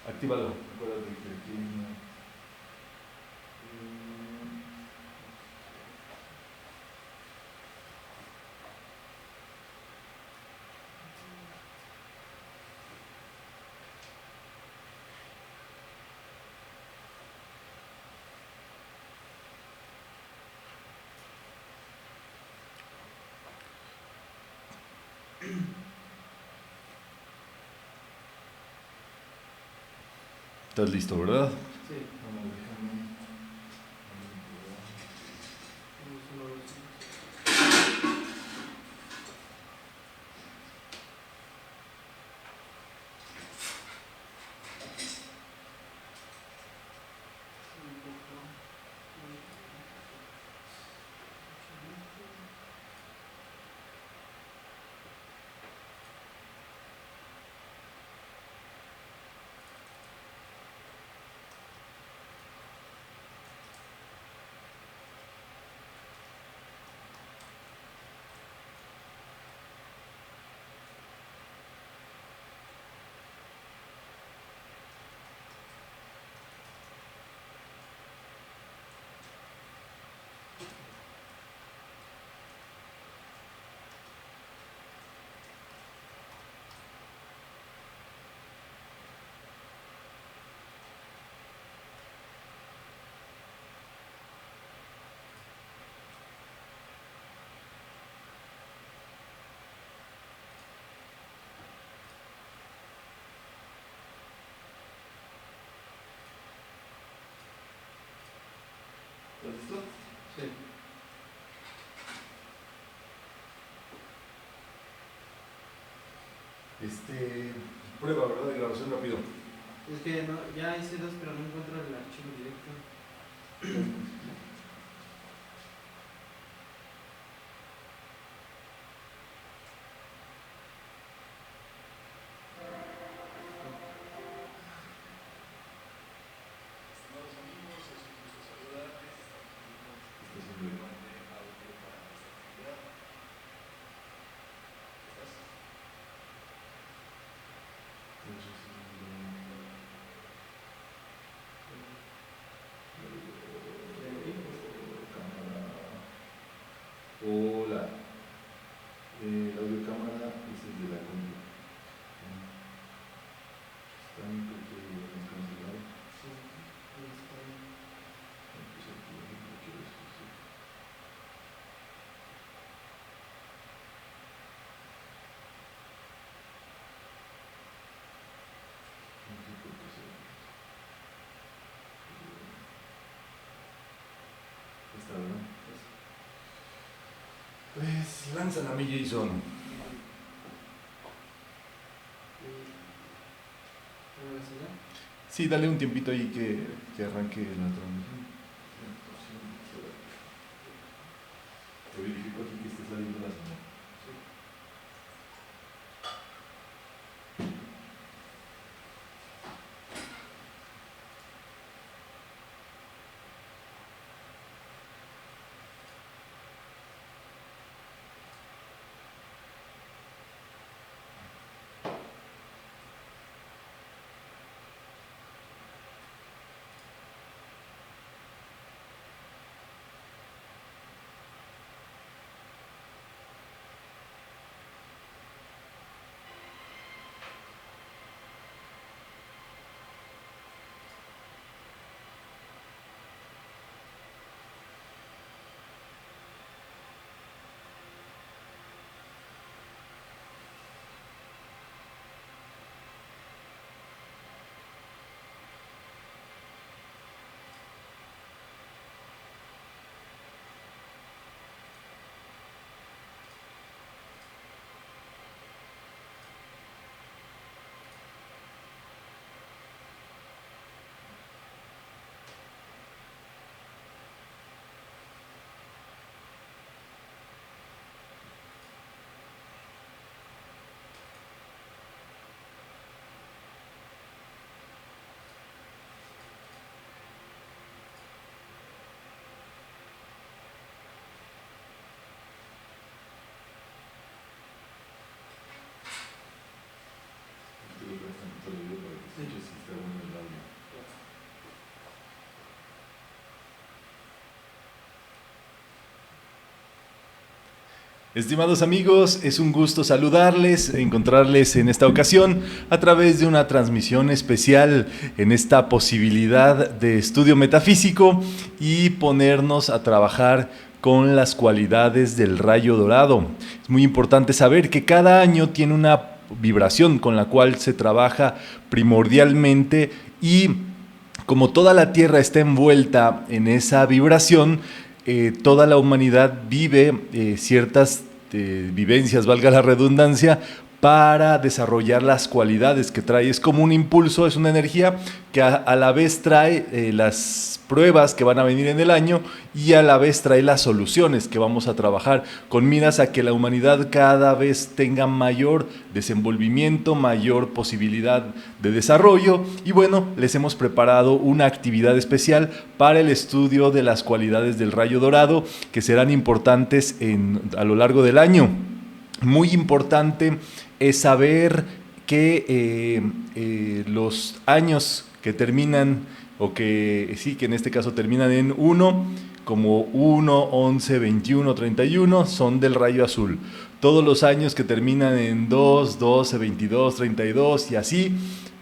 Actívalo. Acuérdate que aquí no. ¿Estás listo, verdad? Sí. Vamos, déjame. ¿Estás listo? Sí. Prueba, ¿verdad? De grabación rápido. Es que no, ya hice dos, pero no encuentro el archivo directo. Hola. La audiocámara es el de la compu. Está en cancelado. Sí, ahí está. Pues aquí no quiero esto, sí. No sé por qué se. Está, ¿verdad? Pues lánzala a mi Jason. ¿Ahora sí ya? Sí, dale un tiempito ahí que arranque la transmisión. Te verifico aquí que esté saliendo la señal. Estimados amigos, es un gusto saludarles, encontrarles en esta ocasión a través de una transmisión especial en esta posibilidad de estudio metafísico y ponernos a trabajar con las cualidades del rayo dorado. Es muy importante saber que cada año tiene una vibración con la cual se trabaja primordialmente y como toda la Tierra está envuelta en esa vibración, toda la humanidad vive ciertas vivencias, valga la redundancia, para desarrollar las cualidades que trae. Es como un impulso, es una energía que a la vez trae las pruebas que van a venir en el año y a la vez trae las soluciones que vamos a trabajar con miras a que la humanidad cada vez tenga mayor desenvolvimiento, mayor posibilidad de desarrollo. Y bueno, les hemos preparado una actividad especial para el estudio de las cualidades del rayo dorado que serán importantes a lo largo del año. Muy importante es saber que los años que terminan, o que sí, que en este caso terminan en 1, como 1, 11, 21, 31, son del rayo azul. Todos los años que terminan en 2, 12, 22, 32 y así,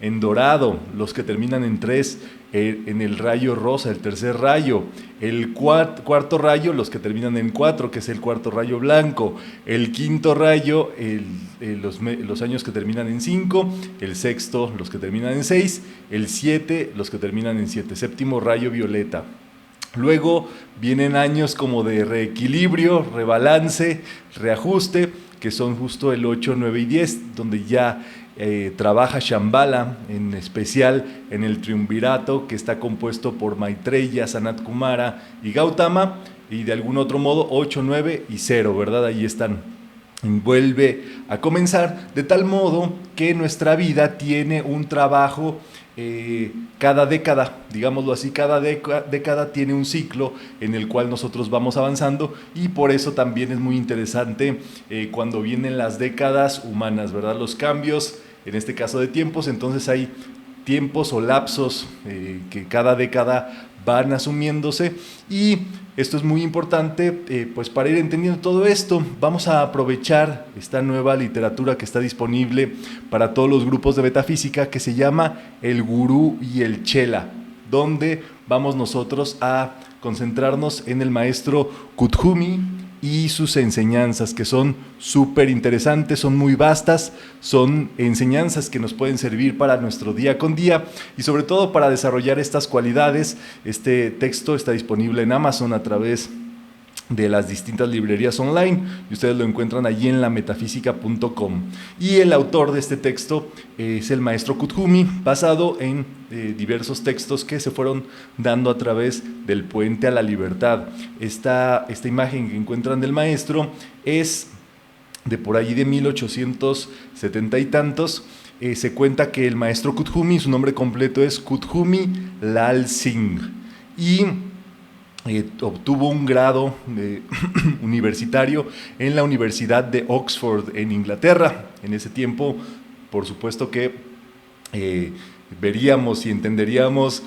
en dorado. Los que terminan en 3, en el rayo rosa, el tercer rayo. El cuarto rayo, los que terminan en 4, que es el cuarto rayo blanco. El quinto rayo, los años que terminan en 5. El sexto, los que terminan en 6. El 7, los que terminan en 7. Séptimo rayo violeta. Luego vienen años como de reequilibrio, rebalance, reajuste, que son justo el 8, 9 y 10, donde ya trabaja Shambhala, en especial en el triunvirato que está compuesto por Maitreya, Sanat Kumara y Gautama, y de algún otro modo 8, 9 y 0, ¿verdad? Ahí están. Vuelve a comenzar, de tal modo que nuestra vida tiene un trabajo cada década, digámoslo así, cada década tiene un ciclo en el cual nosotros vamos avanzando, y por eso también es muy interesante cuando vienen las décadas humanas, ¿verdad? Los cambios, en este caso de tiempos, entonces hay tiempos o lapsos que cada década van asumiéndose, y esto es muy importante, pues para ir entendiendo todo esto, vamos a aprovechar esta nueva literatura que está disponible para todos los grupos de metafísica, que se llama El Gurú y el Chela, donde vamos nosotros a concentrarnos en el maestro Kuthumi y sus enseñanzas, que son súper interesantes, son muy vastas, son enseñanzas que nos pueden servir para nuestro día con día y sobre todo para desarrollar estas cualidades. Este texto está disponible en Amazon a través de las distintas librerías online y ustedes lo encuentran allí en lametafísica.com. Y el autor de este texto es el maestro Kuthumi, basado en diversos textos que se fueron dando a través del Puente a la Libertad. Esta imagen que encuentran del maestro es de por allí de 1870 y tantos. Se cuenta que el maestro Kuthumi, su nombre completo es Kuthumi Lal Singh, y obtuvo un grado universitario en la Universidad de Oxford, en Inglaterra. En ese tiempo, por supuesto que veríamos y entenderíamos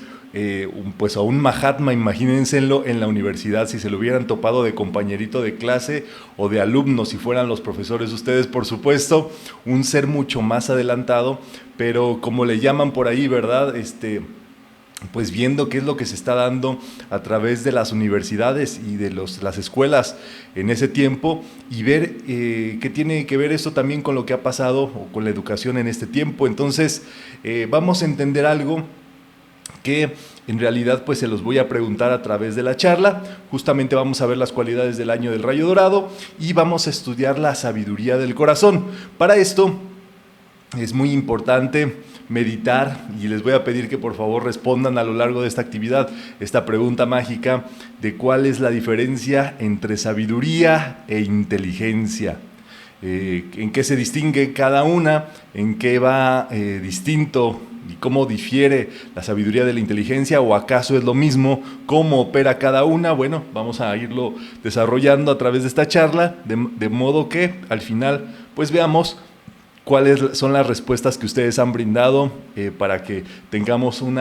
pues a un Mahatma, imagínenselo en la universidad, si se lo hubieran topado de compañerito de clase o de alumno, si fueran los profesores ustedes, por supuesto, un ser mucho más adelantado, pero como le llaman por ahí, ¿verdad? Pues viendo qué es lo que se está dando a través de las universidades y de las escuelas en ese tiempo, y ver qué tiene que ver esto también con lo que ha pasado o con la educación en este tiempo. Entonces vamos a entender algo que en realidad pues se los voy a preguntar a través de la charla. Justamente vamos a ver las cualidades del año del rayo dorado y vamos a estudiar la sabiduría del corazón. Para esto es muy importante meditar, y les voy a pedir que por favor respondan a lo largo de esta actividad esta pregunta mágica de cuál es la diferencia entre sabiduría e inteligencia. ¿En qué se distingue cada una? ¿En qué va distinto? ¿Y cómo difiere la sabiduría de la inteligencia? ¿O acaso es lo mismo? ¿Cómo opera cada una? Bueno, vamos a irlo desarrollando a través de esta charla, de modo que al final pues veamos cuáles son las respuestas que ustedes han brindado para que tengamos un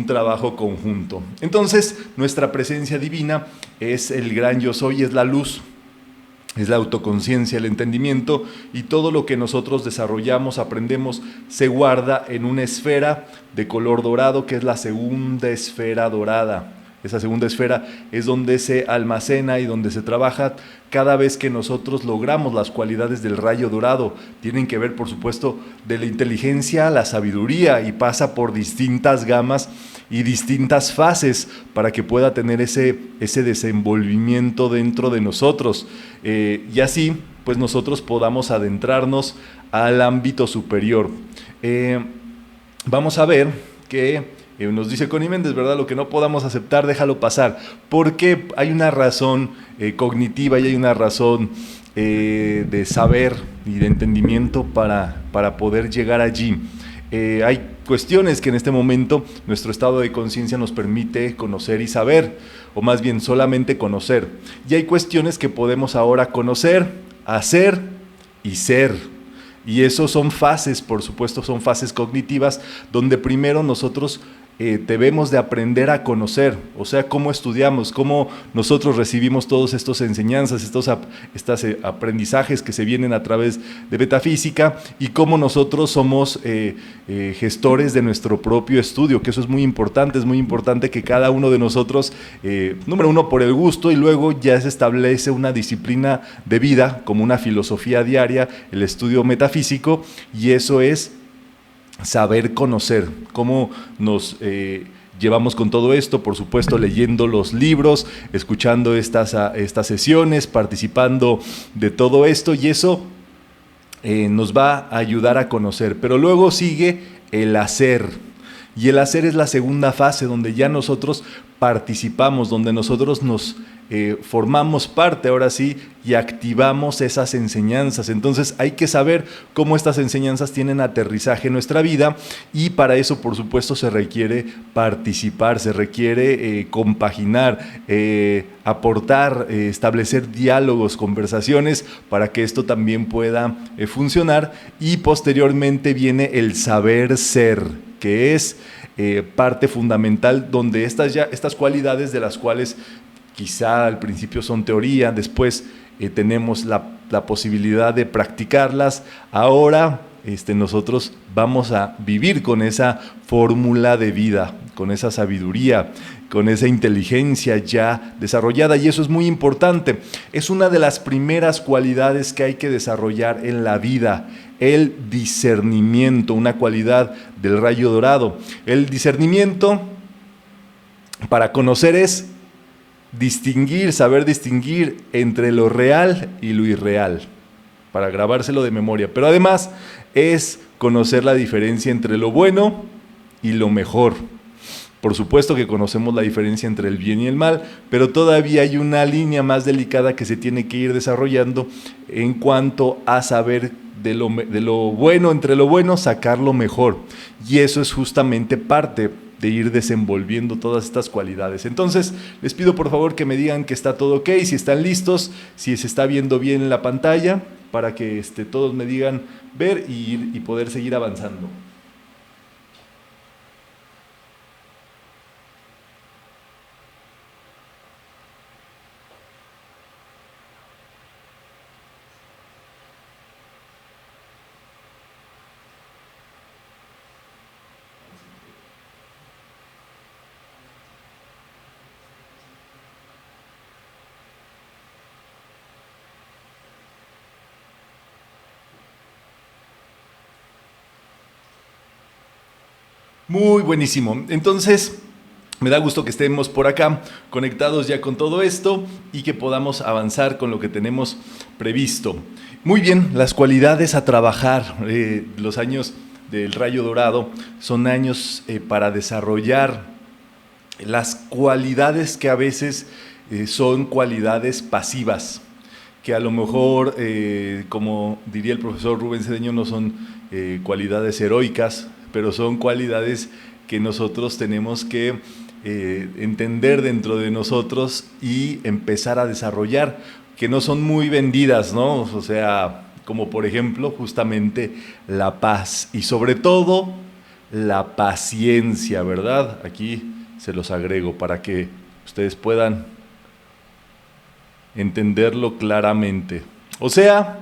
trabajo conjunto. Entonces, nuestra presencia divina es el gran yo soy, es la luz. es la autoconciencia, el entendimiento, y todo lo que nosotros desarrollamos, aprendemos, se guarda en una esfera de color dorado, que es la segunda esfera dorada. Esa segunda esfera es donde se almacena y donde se trabaja cada vez que nosotros logramos las cualidades del rayo dorado. Tienen que ver, por supuesto, de la inteligencia a la sabiduría, y pasa por distintas gamas y distintas fases para que pueda tener ese desenvolvimiento dentro de nosotros. Y así, pues nosotros podamos adentrarnos al ámbito superior. Vamos a ver que nos dice Connie Méndez, ¿verdad? Lo que no podamos aceptar, déjalo pasar, porque hay una razón cognitiva y hay una razón de saber y de entendimiento para poder llegar allí. Hay cuestiones que en este momento nuestro estado de conciencia nos permite conocer y saber, o más bien solamente conocer. Y hay cuestiones que podemos ahora conocer, hacer y ser. Y eso son fases, por supuesto, son fases cognitivas, donde primero nosotros debemos de aprender a conocer, o sea, cómo estudiamos, cómo nosotros recibimos todas estas enseñanzas, estos aprendizajes que se vienen a través de metafísica, y cómo nosotros somos gestores de nuestro propio estudio, que eso es muy importante que cada uno de nosotros, número uno, por el gusto, y luego ya se establece una disciplina de vida, como una filosofía diaria, el estudio metafísico, y eso es saber conocer, cómo nos llevamos con todo esto, por supuesto leyendo los libros, escuchando estas sesiones, participando de todo esto, y eso nos va a ayudar a conocer. Pero luego sigue el hacer, y el hacer es la segunda fase, donde ya nosotros participamos, donde nosotros nos formamos parte, ahora sí, y activamos esas enseñanzas. Entonces hay que saber cómo estas enseñanzas tienen aterrizaje en nuestra vida, y para eso, por supuesto, se requiere participar, se requiere compaginar, aportar, establecer diálogos, conversaciones, para que esto también pueda funcionar. Y posteriormente viene el saber ser, que es parte fundamental, donde estas cualidades, de las cuales quizá al principio son teoría, después tenemos la posibilidad de practicarlas. Ahora nosotros vamos a vivir con esa fórmula de vida, con esa sabiduría, con esa inteligencia ya desarrollada, y eso es muy importante. Es una de las primeras cualidades que hay que desarrollar en la vida, el discernimiento, una cualidad del rayo dorado. El discernimiento, para conocer, es distinguir, saber distinguir entre lo real y lo irreal, para grabárselo de memoria. Pero además es conocer la diferencia entre lo bueno y lo mejor. Por supuesto que conocemos la diferencia entre el bien y el mal, pero todavía hay una línea más delicada que se tiene que ir desarrollando en cuanto a saber de lo bueno, entre lo bueno, sacar lo mejor. Y eso es justamente parte de ir desenvolviendo todas estas cualidades. Entonces, les pido por favor que me digan que está todo ok, si están listos, si se está viendo bien en la pantalla, para que todos me digan ver y poder seguir avanzando. Muy buenísimo. Entonces, me da gusto que estemos por acá conectados ya con todo esto y que podamos avanzar con lo que tenemos previsto. Muy bien, las cualidades a trabajar. Los años del rayo dorado son años para desarrollar las cualidades que a veces son cualidades pasivas, que a lo mejor, como diría el profesor Rubén Cedeño, no son cualidades heroicas, pero son cualidades que nosotros tenemos que entender dentro de nosotros y empezar a desarrollar, que no son muy vendidas, ¿no? O sea, como por ejemplo, justamente la paz y sobre todo la paciencia, ¿verdad? Aquí se los agrego para que ustedes puedan entenderlo claramente. O sea,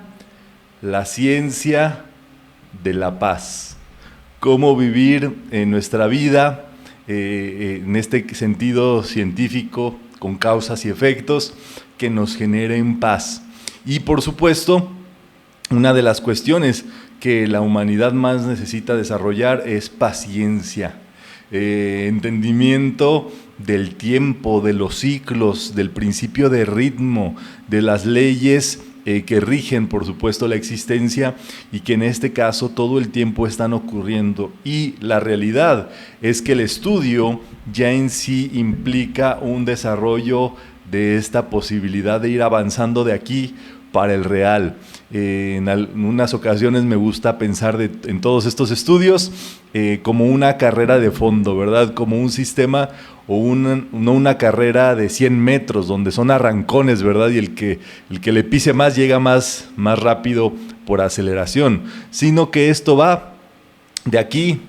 la ciencia de la paz. Cómo vivir en nuestra vida, en este sentido científico, con causas y efectos que nos generen paz. Y por supuesto, una de las cuestiones que la humanidad más necesita desarrollar es paciencia, entendimiento del tiempo, de los ciclos, del principio de ritmo, de las leyes que rigen, por supuesto, la existencia y que en este caso todo el tiempo están ocurriendo. Y la realidad es que el estudio ya en sí implica un desarrollo de esta posibilidad de ir avanzando de aquí para el real. En unas ocasiones me gusta pensar en todos estos estudios como una carrera de fondo, ¿verdad? Como un sistema o no una carrera de 100 metros donde son arrancones, ¿verdad? Y el que le pise más llega más rápido por aceleración, sino que esto va de aquí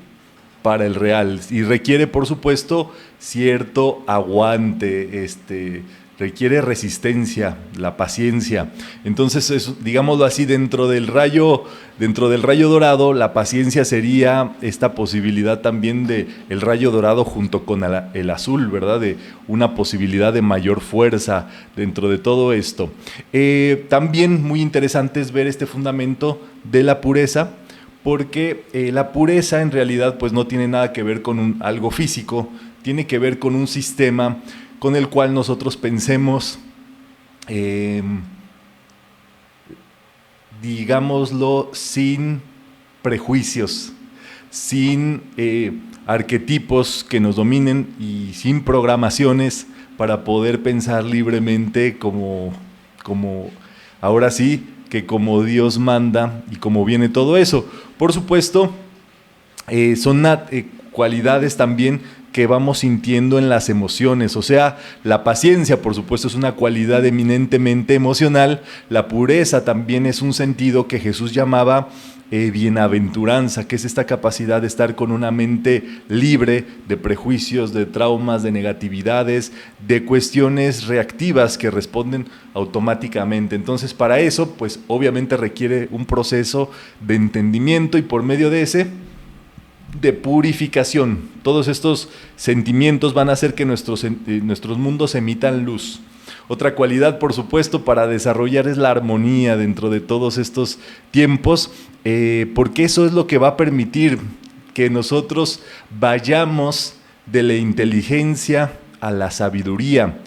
para el real y requiere, por supuesto, cierto aguante, requiere resistencia, la paciencia. Entonces, digámoslo así, dentro del rayo dorado, la paciencia sería esta posibilidad también de el rayo dorado junto con el azul, ¿verdad? De una posibilidad de mayor fuerza dentro de todo esto. También muy interesante es ver este fundamento de la pureza, porque la pureza en realidad pues no tiene nada que ver con algo físico, tiene que ver con un sistema con el cual nosotros pensemos, digámoslo, sin prejuicios, sin arquetipos que nos dominen y sin programaciones para poder pensar libremente como ahora sí, que como Dios manda y como viene todo eso. Por supuesto, son cualidades también que vamos sintiendo en las emociones, o sea, la paciencia, por supuesto, es una cualidad eminentemente emocional, la pureza también es un sentido que Jesús llamaba bienaventuranza, que es esta capacidad de estar con una mente libre de prejuicios, de traumas, de negatividades, de cuestiones reactivas que responden automáticamente. Entonces, para eso, pues obviamente requiere un proceso de entendimiento y por medio de ese, de purificación. Todos estos sentimientos van a hacer que nuestros mundos emitan luz. Otra cualidad, por supuesto, para desarrollar es la armonía dentro de todos estos tiempos, porque eso es lo que va a permitir que nosotros vayamos de la inteligencia a la sabiduría.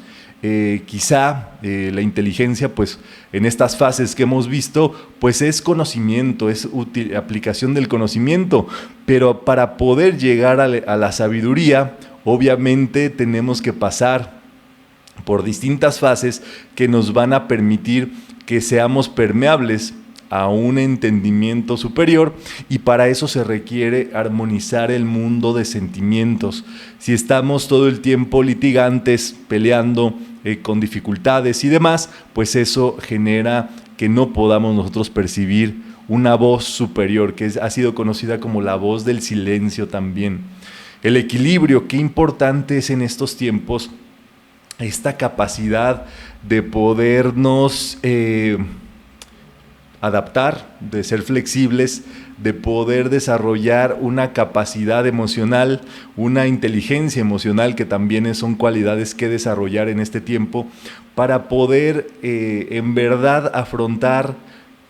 Quizá la inteligencia, pues en estas fases que hemos visto, pues es conocimiento, es aplicación del conocimiento, pero para poder llegar a la sabiduría, obviamente tenemos que pasar por distintas fases que nos van a permitir que seamos permeables a un entendimiento superior, y para eso se requiere armonizar el mundo de sentimientos. Si estamos todo el tiempo litigantes, peleando con dificultades y demás, pues eso genera que no podamos nosotros percibir una voz superior, que ha sido conocida como la voz del silencio también. El equilibrio, qué importante es en estos tiempos esta capacidad de podernos adaptar, de ser flexibles, de poder desarrollar una capacidad emocional, una inteligencia emocional, que también son cualidades que desarrollar en este tiempo, para poder en verdad afrontar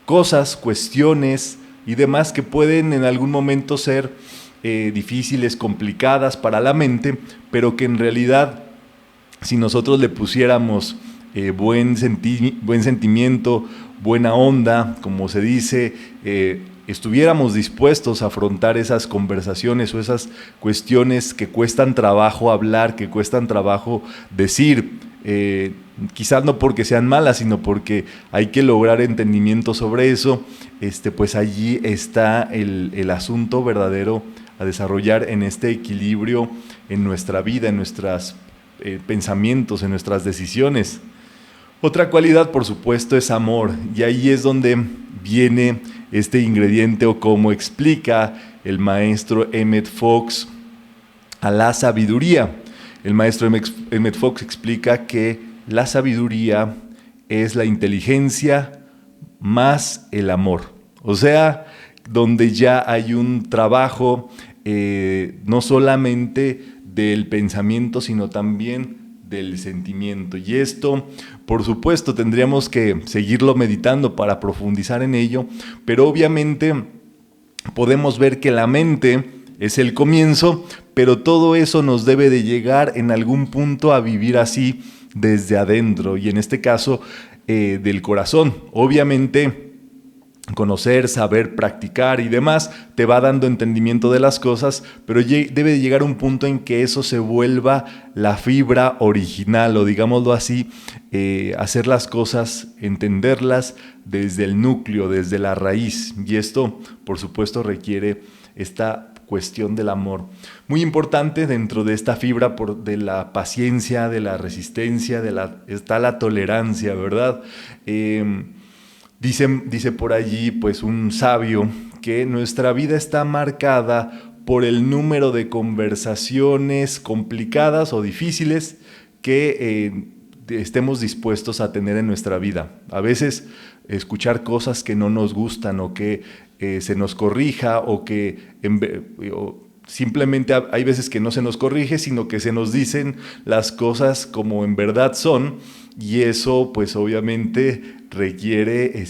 cosas, cuestiones y demás que pueden en algún momento ser difíciles, complicadas para la mente, pero que en realidad, si nosotros le pusiéramos buen sentimiento, buena onda, como se dice, estuviéramos dispuestos a afrontar esas conversaciones o esas cuestiones que cuestan trabajo hablar, que cuestan trabajo decir, quizás no porque sean malas, sino porque hay que lograr entendimiento sobre eso, pues allí está el asunto verdadero a desarrollar en este equilibrio en nuestra vida, en nuestros pensamientos, en nuestras decisiones. Otra cualidad, por supuesto, es amor, y ahí es donde viene este ingrediente, o como explica el maestro Emmett Fox a la sabiduría. El maestro Emmett Fox explica que la sabiduría es la inteligencia más el amor. O sea, donde ya hay un trabajo no solamente del pensamiento, sino también del sentimiento. Y esto, por supuesto, tendríamos que seguirlo meditando para profundizar en ello, pero obviamente podemos ver que la mente es el comienzo, pero todo eso nos debe de llegar en algún punto a vivir así desde adentro, y en este caso del corazón. Obviamente, conocer, saber, practicar y demás te va dando entendimiento de las cosas, pero debe de llegar un punto en que eso se vuelva la fibra original, o digámoslo así, hacer las cosas, entenderlas desde el núcleo, desde la raíz, y esto por supuesto requiere esta cuestión del amor. Muy importante dentro de esta fibra de la paciencia, de la resistencia, está la tolerancia, ¿verdad? Dice por allí, pues, un sabio, que nuestra vida está marcada por el número de conversaciones complicadas o difíciles que estemos dispuestos a tener en nuestra vida. A veces escuchar cosas que no nos gustan, o que se nos corrija, o que simplemente hay veces que no se nos corrige, sino que se nos dicen las cosas como en verdad son, y eso pues obviamente requiere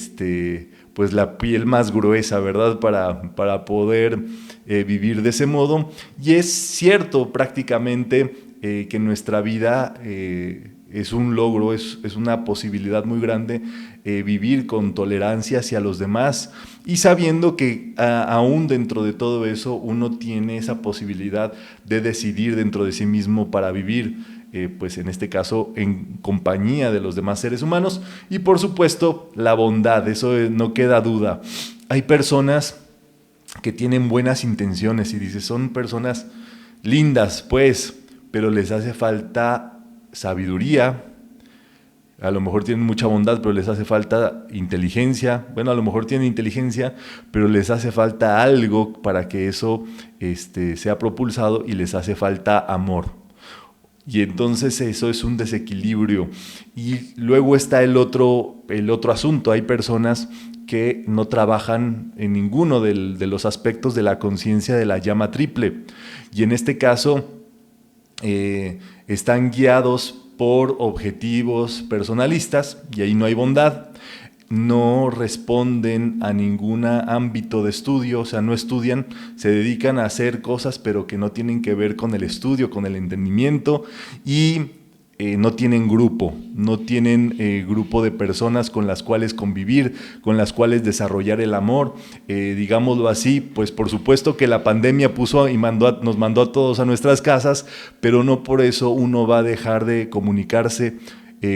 pues la piel más gruesa, ¿verdad? Para poder vivir de ese modo. Y es cierto prácticamente que nuestra vida es un logro, es una posibilidad muy grande vivir con tolerancia hacia los demás, y sabiendo que aún dentro de todo eso uno tiene esa posibilidad de decidir dentro de sí mismo para vivir, pues en este caso en compañía de los demás seres humanos. Y por supuesto la bondad, eso no queda duda. Hay personas que tienen buenas intenciones y dices, son personas lindas pues, pero les hace falta sabiduría. A lo mejor tienen mucha bondad, pero les hace falta inteligencia. Bueno, a lo mejor tienen inteligencia, pero les hace falta algo para que eso sea propulsado, y les hace falta amor. Y entonces eso es un desequilibrio. Y luego está el otro asunto. Hay personas que no trabajan en ninguno de los aspectos de la conciencia de la llama triple. Y en este caso están guiados por objetivos personalistas, y ahí no hay bondad. No responden a ningún ámbito de estudio, o sea, no estudian, se dedican a hacer cosas pero que no tienen que ver con el estudio, con el entendimiento, y no tienen grupo de personas con las cuales convivir, con las cuales desarrollar el amor, digámoslo así. Pues por supuesto que la pandemia puso y nos mandó a todos a nuestras casas, pero no por eso uno va a dejar de comunicarse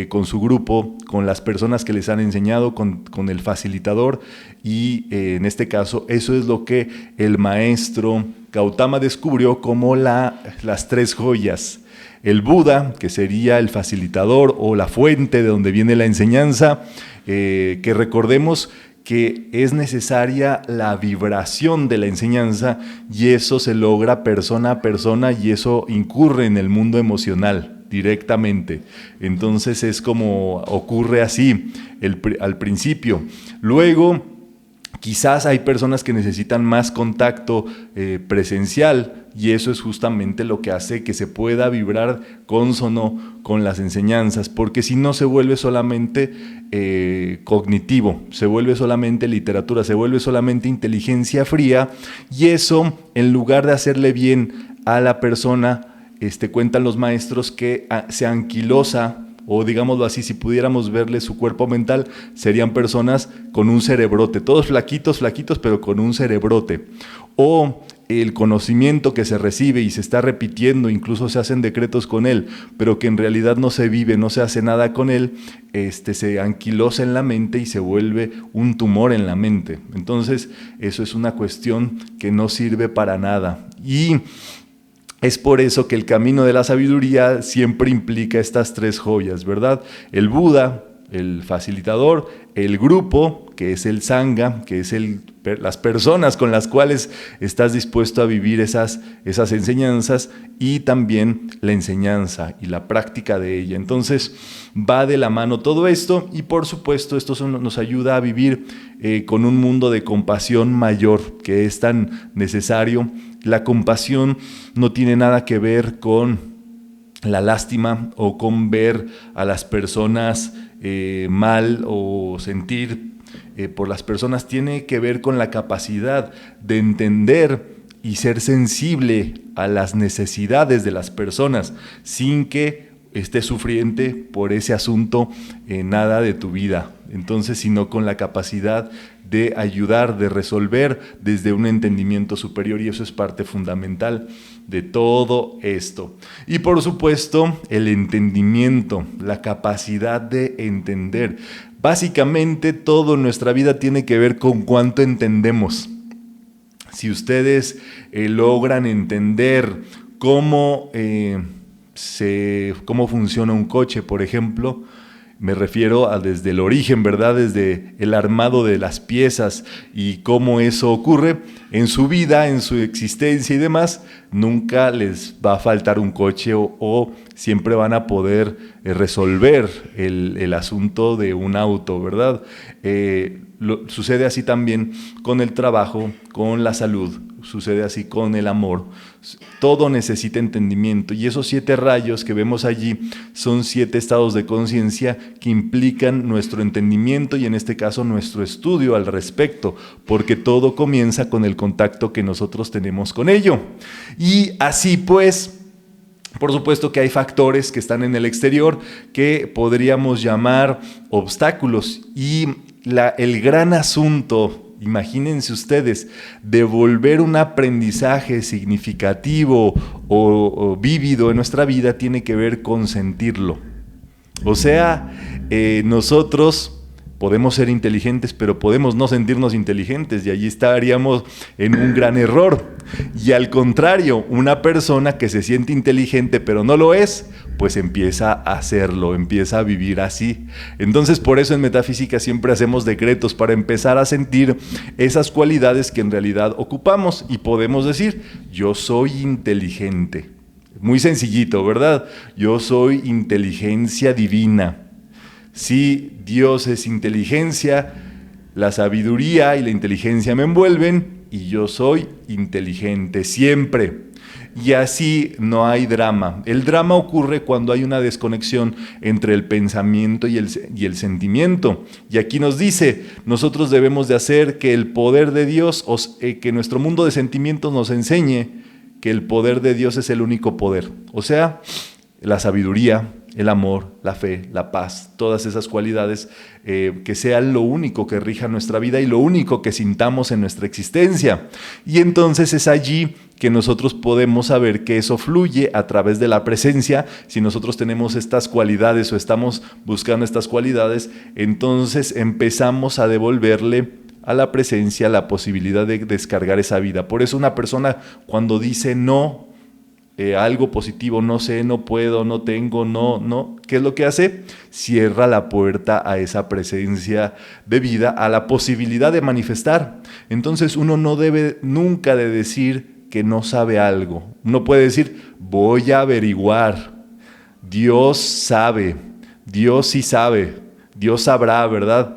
con su grupo, con las personas que les han enseñado, con el facilitador, y en este caso eso es lo que el maestro Gautama descubrió como las tres joyas. El Buda, que sería el facilitador o la fuente de donde viene la enseñanza, que recordemos que es necesaria la vibración de la enseñanza, y eso se logra persona a persona, y eso incurre en el mundo emocional directamente. Entonces es como ocurre así al principio. Luego, quizás hay personas que necesitan más contacto presencial, y eso es justamente lo que hace que se pueda vibrar cónsono con las enseñanzas, porque si no se vuelve solamente cognitivo, se vuelve solamente literatura, se vuelve solamente inteligencia fría, y eso, en lugar de hacerle bien a la persona, cuentan los maestros que se anquilosa, o digámoslo así, si pudiéramos verle su cuerpo mental, serían personas con un cerebrote, todos flaquitos, pero con un cerebrote. O el conocimiento que se recibe y se está repitiendo, incluso se hacen decretos con él, pero que en realidad no se vive, no se hace nada con él, se anquilosa en la mente y se vuelve un tumor en la mente. Entonces, eso es una cuestión que no sirve para nada. Y es por eso que el camino de la sabiduría siempre implica estas tres joyas, ¿verdad? El Buda, el facilitador, el grupo, que es el Sangha, que es las personas con las cuales estás dispuesto a vivir esas enseñanzas, y también la enseñanza y la práctica de ella. Entonces va de la mano todo esto, y por supuesto esto nos ayuda a vivir con un mundo de compasión mayor, que es tan necesario. La compasión no tiene nada que ver con la lástima o con ver a las personas mal o sentir por las personas. Tiene que ver con la capacidad de entender y ser sensible a las necesidades de las personas sin que estés sufriente por ese asunto nada de tu vida. Entonces, sino con la capacidad de ayudar, de resolver desde un entendimiento superior, y eso es parte fundamental de todo esto. Y por supuesto, el entendimiento, la capacidad de entender. Básicamente, todo en nuestra vida tiene que ver con cuánto entendemos. Si ustedes logran entender cómo funciona un coche, por ejemplo, me refiero a desde el origen, ¿verdad? Desde el armado de las piezas y cómo eso ocurre en su vida, en su existencia y demás, nunca les va a faltar un coche o siempre van a poder resolver el asunto de un auto, ¿verdad? Sucede así también con el trabajo, con la salud, sucede así con el amor. Todo necesita entendimiento, y esos 7 rayos que vemos allí son 7 estados de conciencia que implican nuestro entendimiento y en este caso nuestro estudio al respecto, porque todo comienza con el contacto que nosotros tenemos con ello. Y así pues, por supuesto que hay factores que están en el exterior que podríamos llamar obstáculos, y el gran asunto, imagínense ustedes, de volver un aprendizaje significativo o vívido en nuestra vida tiene que ver con sentirlo. O sea, nosotros podemos ser inteligentes, pero podemos no sentirnos inteligentes, y allí estaríamos en un gran error. Y al contrario, una persona que se siente inteligente pero no lo es, pues empieza a hacerlo, empieza a vivir así. Entonces, por eso en metafísica siempre hacemos decretos para empezar a sentir esas cualidades que en realidad ocupamos, y podemos decir: yo soy inteligente. Muy sencillito, ¿verdad? Yo soy inteligencia divina. Si Dios es inteligencia, la sabiduría y la inteligencia me envuelven, y yo soy inteligente siempre. Y así no hay drama. El drama ocurre cuando hay una desconexión entre el pensamiento y el sentimiento. Y aquí nos dice, nosotros debemos de hacer que el poder de Dios, que nuestro mundo de sentimientos nos enseñe que el poder de Dios es el único poder. O sea, la sabiduría, el amor, la fe, la paz, todas esas cualidades que sean lo único que rija nuestra vida y lo único que sintamos en nuestra existencia. Y entonces es allí que nosotros podemos saber que eso fluye a través de la presencia. Si nosotros tenemos estas cualidades o estamos buscando estas cualidades, entonces empezamos a devolverle a la presencia la posibilidad de descargar esa vida. Por eso una persona cuando dice no, algo positivo, no sé, no puedo, no tengo, no, ¿qué es lo que hace? Cierra la puerta a esa presencia de vida, a la posibilidad de manifestar. Entonces uno no debe nunca de decir que no sabe algo. Uno puede decir, voy a averiguar. Dios sabe, Dios sí sabe, Dios sabrá, ¿verdad?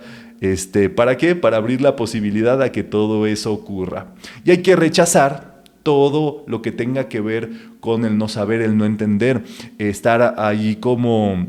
¿Para qué? Para abrir la posibilidad a que todo eso ocurra. Y hay que rechazar todo lo que tenga que ver con el no saber, el no entender, estar ahí como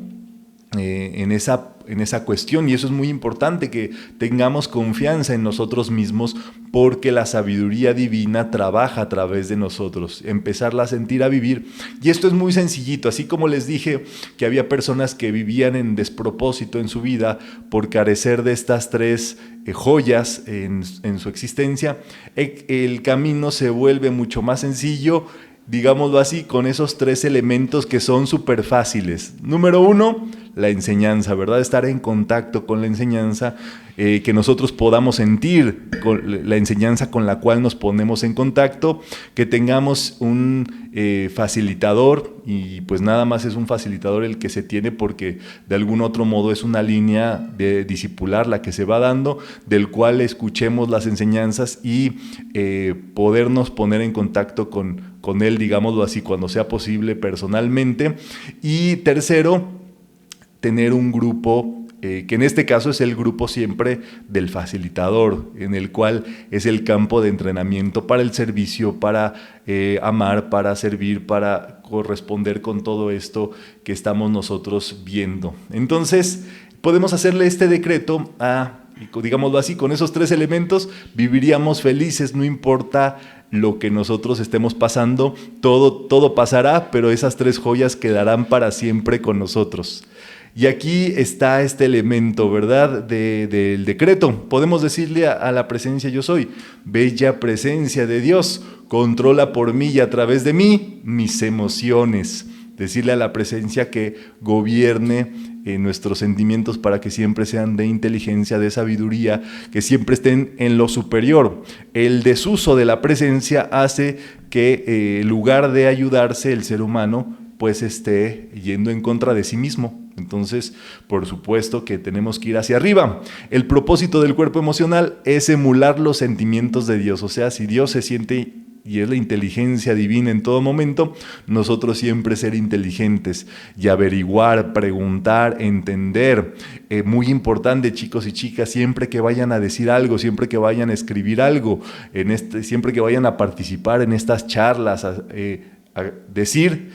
en esa cuestión. Y eso es muy importante, que tengamos confianza en nosotros mismos, porque la sabiduría divina trabaja a través de nosotros, empezarla a sentir, a vivir. Y esto es muy sencillito, así como les dije que había personas que vivían en despropósito en su vida por carecer de estas 3 joyas en su existencia. El camino se vuelve mucho más sencillo, digámoslo así, con esos 3 elementos que son súper fáciles. Número 1, la enseñanza, ¿verdad? Estar en contacto con la enseñanza, que nosotros podamos sentir con la enseñanza con la cual nos ponemos en contacto, que tengamos un facilitador, y pues nada más es un facilitador el que se tiene porque de algún otro modo es una línea de discipular la que se va dando, del cual escuchemos las enseñanzas y podernos poner en contacto con él, digámoslo así, cuando sea posible personalmente. Y tercero, tener un grupo, que en este caso es el grupo siempre del facilitador, en el cual es el campo de entrenamiento para el servicio, para amar, para servir, para corresponder con todo esto que estamos nosotros viendo. Entonces, podemos hacerle este decreto digámoslo así, con esos 3 elementos viviríamos felices, no importa lo que nosotros estemos pasando, todo pasará, pero esas 3 joyas quedarán para siempre con nosotros. Y aquí está este elemento, ¿verdad?, del decreto. Podemos decirle a la presencia yo soy: bella presencia de Dios, controla por mí y a través de mí mis emociones. Decirle a la presencia que gobierne nuestros sentimientos para que siempre sean de inteligencia, de sabiduría, que siempre estén en lo superior. El desuso de la presencia hace que en lugar de ayudarse el ser humano, pues esté yendo en contra de sí mismo. Entonces, por supuesto que tenemos que ir hacia arriba. El propósito del cuerpo emocional es emular los sentimientos de Dios. O sea, si Dios se siente y es la inteligencia divina en todo momento, nosotros siempre ser inteligentes y averiguar, preguntar, entender. Muy importante, chicos y chicas, siempre que vayan a decir algo, siempre que vayan a escribir algo, siempre que vayan a participar en estas charlas, a decir,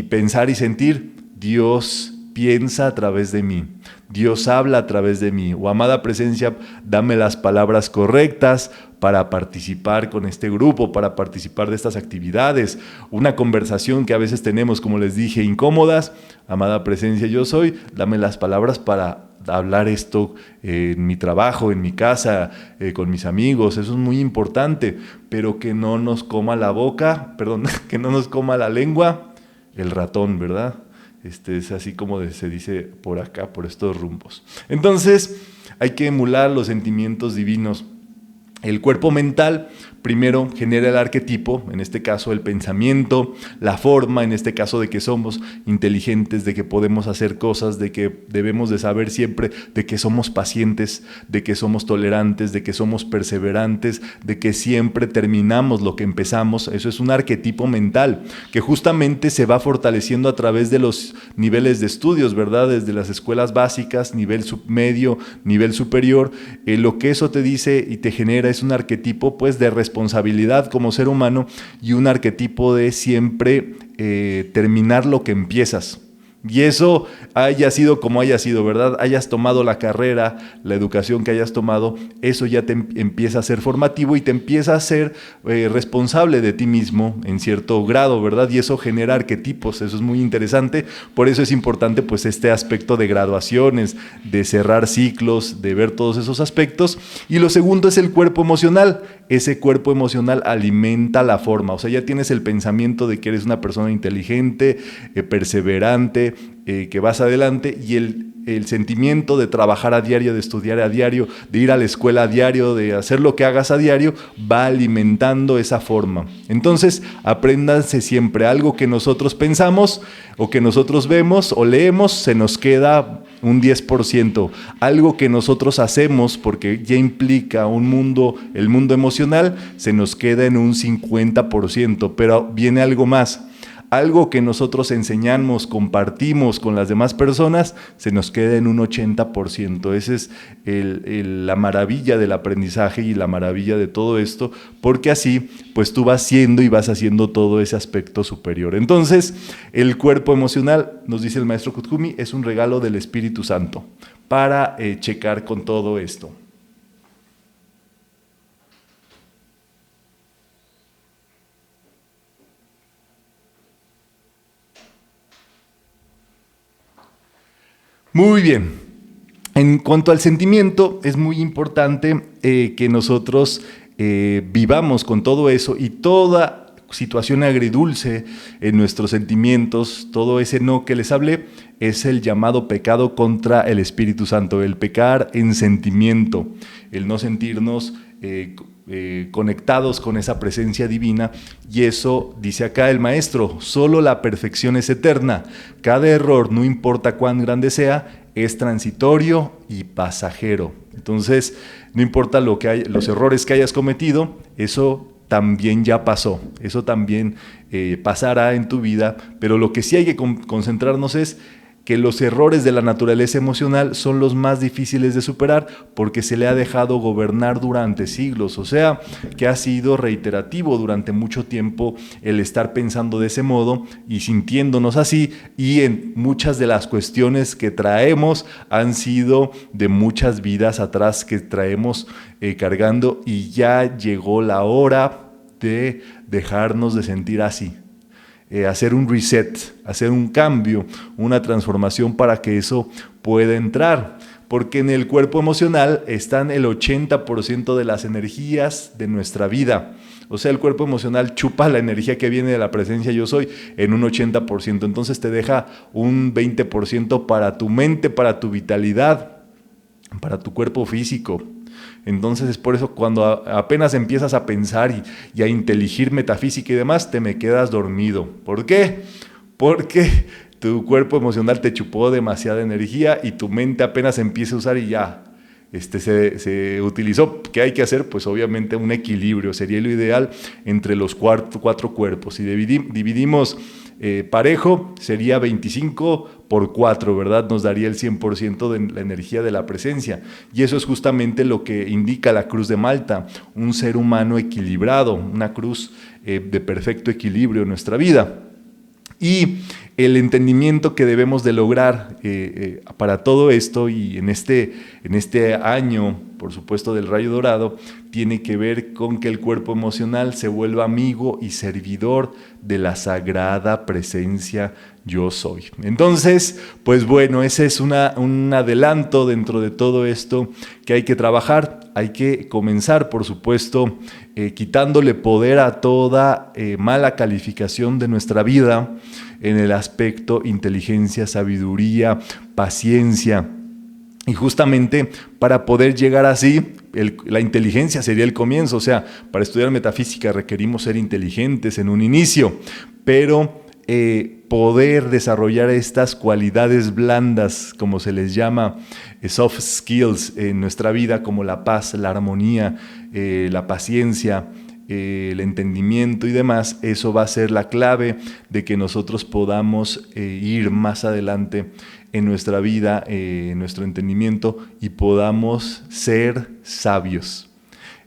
pensar y sentir: Dios piensa a través de mí, Dios habla a través de mí, o amada presencia, dame las palabras correctas para participar con este grupo, para participar de estas actividades. Una conversación que a veces tenemos, como les dije, incómodas: amada presencia yo soy, dame las palabras para hablar esto en mi trabajo, en mi casa, con mis amigos. Eso es muy importante, pero que no nos coma la boca, que no nos coma la lengua el ratón, ¿verdad? Es así como se dice por acá, por estos rumbos. Entonces, hay que emular los sentimientos divinos. El cuerpo mental primero genera el arquetipo, en este caso el pensamiento, la forma, en este caso de que somos inteligentes, de que podemos hacer cosas, de que debemos de saber siempre, de que somos pacientes, de que somos tolerantes, de que somos perseverantes, de que siempre terminamos lo que empezamos. Eso es un arquetipo mental que justamente se va fortaleciendo a través de los niveles de estudios, ¿verdad? Desde las escuelas básicas, nivel medio, nivel superior. Lo que eso te dice y te genera es un arquetipo, pues, de responsabilidad como ser humano, y un arquetipo de siempre terminar lo que empiezas. Y eso haya sido como haya sido, ¿verdad? Hayas tomado la carrera, la educación que hayas tomado, eso ya te empieza a ser formativo y te empieza a ser responsable de ti mismo en cierto grado, ¿verdad? Y eso genera arquetipos, eso es muy interesante. Por eso es importante, pues, este aspecto de graduaciones, de cerrar ciclos, de ver todos esos aspectos. Y lo segundo es el cuerpo emocional. Ese cuerpo emocional alimenta la forma. O sea, ya tienes el pensamiento de que eres una persona inteligente, perseverante, que vas adelante, y el sentimiento de trabajar a diario, de estudiar a diario, de ir a la escuela a diario, de hacer lo que hagas a diario, va alimentando esa forma. Entonces, apréndanse siempre: algo que nosotros pensamos o que nosotros vemos o leemos, se nos queda un 10%. Algo que nosotros hacemos, porque ya implica el mundo emocional, se nos queda en un 50%, pero viene algo más. Algo que nosotros enseñamos, compartimos con las demás personas, se nos queda en un 80%. Esa es la maravilla del aprendizaje y la maravilla de todo esto, porque así, pues, tú vas siendo y vas haciendo todo ese aspecto superior. Entonces, el cuerpo emocional, nos dice el maestro Kuthumi, es un regalo del Espíritu Santo para checar con todo esto. Muy bien. En cuanto al sentimiento, es muy importante que nosotros vivamos con todo eso, y situación agridulce en nuestros sentimientos, todo ese no que les hablé, es el llamado pecado contra el Espíritu Santo, el pecar en sentimiento, el no sentirnos conectados con esa presencia divina. Y eso, dice acá el maestro, solo la perfección es eterna. Cada error, no importa cuán grande sea, es transitorio y pasajero. Entonces, no importa los errores que hayas cometido, eso también ya pasó, eso también pasará en tu vida, pero lo que sí hay que concentrarnos es que los errores de la naturaleza emocional son los más difíciles de superar porque se le ha dejado gobernar durante siglos, o sea, que ha sido reiterativo durante mucho tiempo el estar pensando de ese modo y sintiéndonos así, y en muchas de las cuestiones que traemos han sido de muchas vidas atrás que traemos cargando, y ya llegó la hora de dejarnos de sentir así. Hacer un reset, hacer un cambio, una transformación para que eso pueda entrar. Porque en el cuerpo emocional están el 80% de las energías de nuestra vida. O sea, el cuerpo emocional chupa la energía que viene de la presencia yo soy en un 80%. Entonces te deja un 20% para tu mente, para tu vitalidad, para tu cuerpo físico. Entonces es por eso cuando apenas empiezas a pensar y a inteligir metafísica y demás, te me quedas dormido. ¿Por qué? Porque tu cuerpo emocional te chupó demasiada energía y tu mente apenas empieza a usar y ya se utilizó. ¿Qué hay que hacer? Pues obviamente un equilibrio, sería lo ideal entre los cuatro cuerpos. Si dividimos parejo, sería 25 por 4, ¿verdad? Nos daría el 100% de la energía de la presencia. Y eso es justamente lo que indica la cruz de Malta, un ser humano equilibrado, una cruz de perfecto equilibrio en nuestra vida. Y el entendimiento que debemos de lograr para todo esto, y en este año, por supuesto, del rayo dorado, tiene que ver con que el cuerpo emocional se vuelva amigo y servidor de la sagrada presencia yo soy. Entonces, pues bueno, ese es un adelanto dentro de todo esto que hay que trabajar. Hay que comenzar, por supuesto, quitándole poder a toda mala calificación de nuestra vida en el aspecto inteligencia, sabiduría, paciencia. Y justamente para poder llegar así, la inteligencia sería el comienzo. O sea, para estudiar metafísica requerimos ser inteligentes en un inicio, pero poder desarrollar estas cualidades blandas, como se les llama, soft skills en nuestra vida, como la paz, la armonía, la paciencia, el entendimiento y demás, eso va a ser la clave de que nosotros podamos ir más adelante en nuestra vida, en nuestro entendimiento, y podamos ser sabios.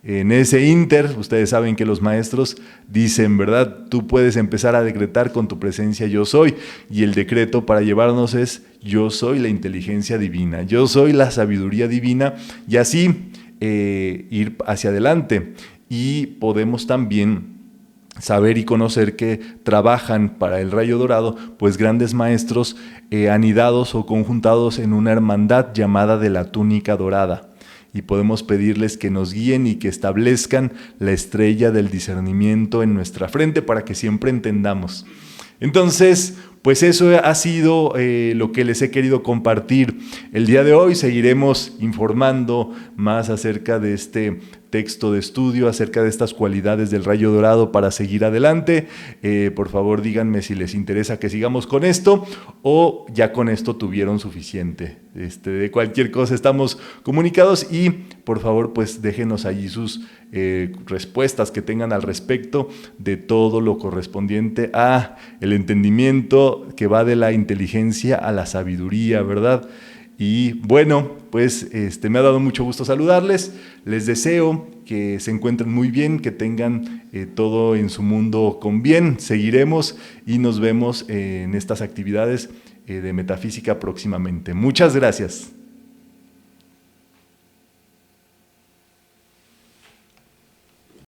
En ese ínter, ustedes saben que los maestros dicen, ¿verdad? Tú puedes empezar a decretar con tu presencia yo soy, y el decreto para llevarnos es yo soy la inteligencia divina, yo soy la sabiduría divina, y así ir hacia adelante. Y podemos también saber y conocer que trabajan para el rayo dorado, pues grandes maestros anidados o conjuntados en una hermandad llamada de la túnica dorada. Y podemos pedirles que nos guíen y que establezcan la estrella del discernimiento en nuestra frente para que siempre entendamos. Entonces, pues eso ha sido lo que les he querido compartir el día de hoy. Seguiremos informando más acerca de este texto de estudio, acerca de estas cualidades del rayo dorado para seguir adelante. Por favor, díganme si les interesa que sigamos con esto o ya con esto tuvieron suficiente. De cualquier cosa estamos comunicados, y por favor, pues déjenos allí sus respuestas que tengan al respecto de todo lo correspondiente a el entendimiento que va de la inteligencia a la sabiduría, ¿verdad? Y bueno, pues me ha dado mucho gusto saludarles. Les deseo que se encuentren muy bien, que tengan todo en su mundo con bien. Seguiremos y nos vemos en estas actividades de metafísica próximamente. Muchas gracias.